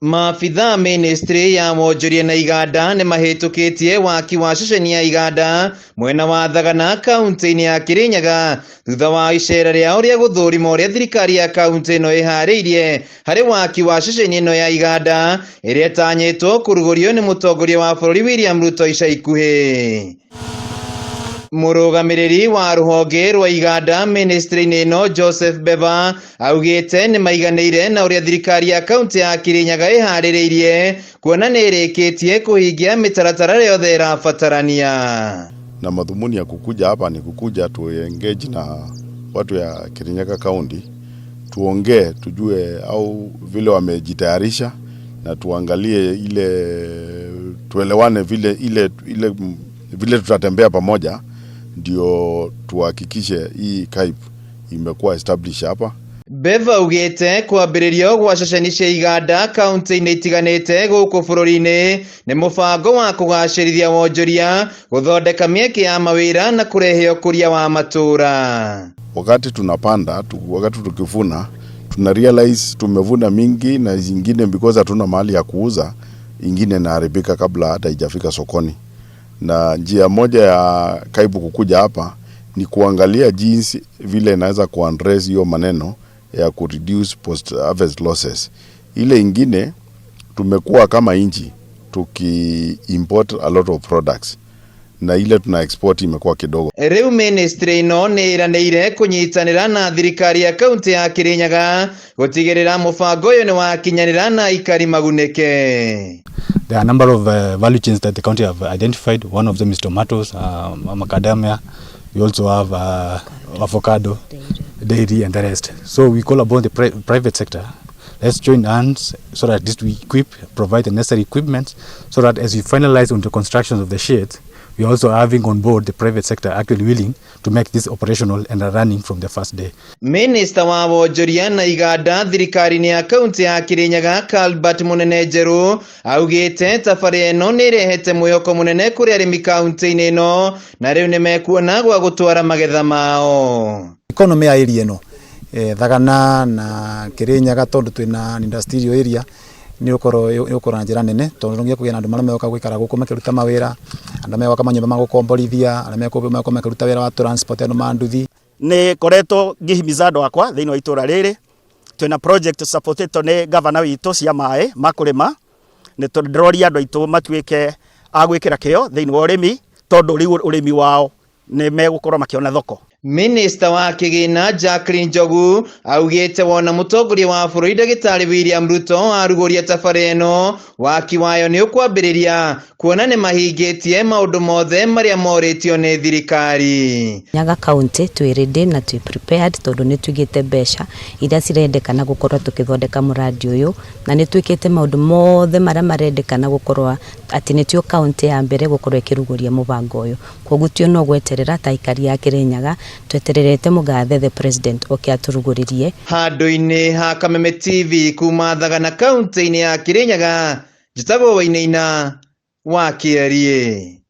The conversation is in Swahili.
Maabithaa ministry ya wonjoria na iganda nimahitukitie waki wa ceceni ya iganda mwena wa Sagana kaunti-ini ya Kirinyaga thutha wa icera riao ria guthurima uria thirikari ya kaunti ino ihariirie hari waki wa ceceni ino ya iganda iria itanyitwo kurugurio ni mutongoria wa bururi William Ruto ica ikuhi. Murugamiriri wa ruhonge rwa iganda ministry-ini ino Joseph Beba augite nimaiganiire na uria thirikari ya kaunti ya Kirinyaga ihariirie kuona nirikitie kuhingia mitaratara yothe irabatarania. Na madhumuni ya kukuja hapa ni kukuja tu engage na watu ya Kirinyaga County, tuongee tujue au vile wamejitayarisha na tuangalie tuelewane vile tutatembea pamoja, ndio tuhakikishe hii KAIP imekuwa established hapa. Beva ugite kwambiriria gwa ceceni cia iganda kaunti-ini itiganite guku bururi-ini ni mubango wa kugacirithia wonjoria, guthondeka mieke ya mawira na kurehe ukuria wa matura. Wakati tunapanda, wakati tukivuna, tuna realize tumevuna mingi na zingine because hatuna mahali ya kuuza, ingine inaharibika kabla hata haijafika sokoni. Na njia moja ya KAIP kukuja hapa ni kuangalia jinsi vile inaweza kuaddress hiyo maneno ya reduce post harvest losses. Ile ingine tumekuwa kama inchi tuki-import a lot of products na ile tuna export imekuwa kidogo. Riu ministry ino ni iraneire kunyitanira na thirikari ya kaunti ya Kirinyaga gutigirira mubango uyu ni wakinyanira na ihariirie. There are a number of value chains that the county have identified. One of them is tomatoes, macadamia. We also have avocado, dairy, and the rest. So we call upon the private sector. Let's join hands so that this we provide the necessary equipment, so that as we finalize on the construction of the sheds, we are also having on board the private sector actually willing to make this operational and running from the first day. Minista wa wonjoria na iganda Thirikari ya kaunti ya Kirinyaga Calbert Munene Njeru augite tabarira ino ni irehete mwihoko munene kuri arimi kaunti-ini ino na riu nimekuona gwa gutwara magetha mao. Economy ya area ino Sagana na Kirinyaga tondu twina industrial area ni ukora njira nene tondu ngia kugena andu marame oka gwikara guku makiruta mawira andu mewa kama nyumba magukomborithia arame ko makiruta wira wa transport andu manduthi ni koreto ngihimiza andu akwa thiini wa itura riri twina project supported ni governor witu cia mai makurima ni tondroria andu aitu matuike agwikira kio thiini wa urimi tondu riu urimi wao ni megukorwo makiona thoko. Minista wa kigina Njogu augite wona mutongoria wa bururi Thirikari William Ruto aruguria tabarira ino waki wayo ni ukwambiriria kuona ni mahingitie maundu mothe maria moritio ni thirikari. Nyaga county twi ready na twi prepared tondu ni twigite besha iria cirendekana gukorwo tukithondeka muradi uyu na ni twikite maundu mothe maria marendekana gukorwo ati ni tio county ya mbere gukorwo ikiruguria mubango uyu koguo tio no gweterera Thirikari ya Kirinyaga twetererete mugathe the president okiaturuguririe. Handu-ini ha Kameme TV kuma Sagana kaunti-ini ya Kirinyaga njitagwo Wainaina Waki.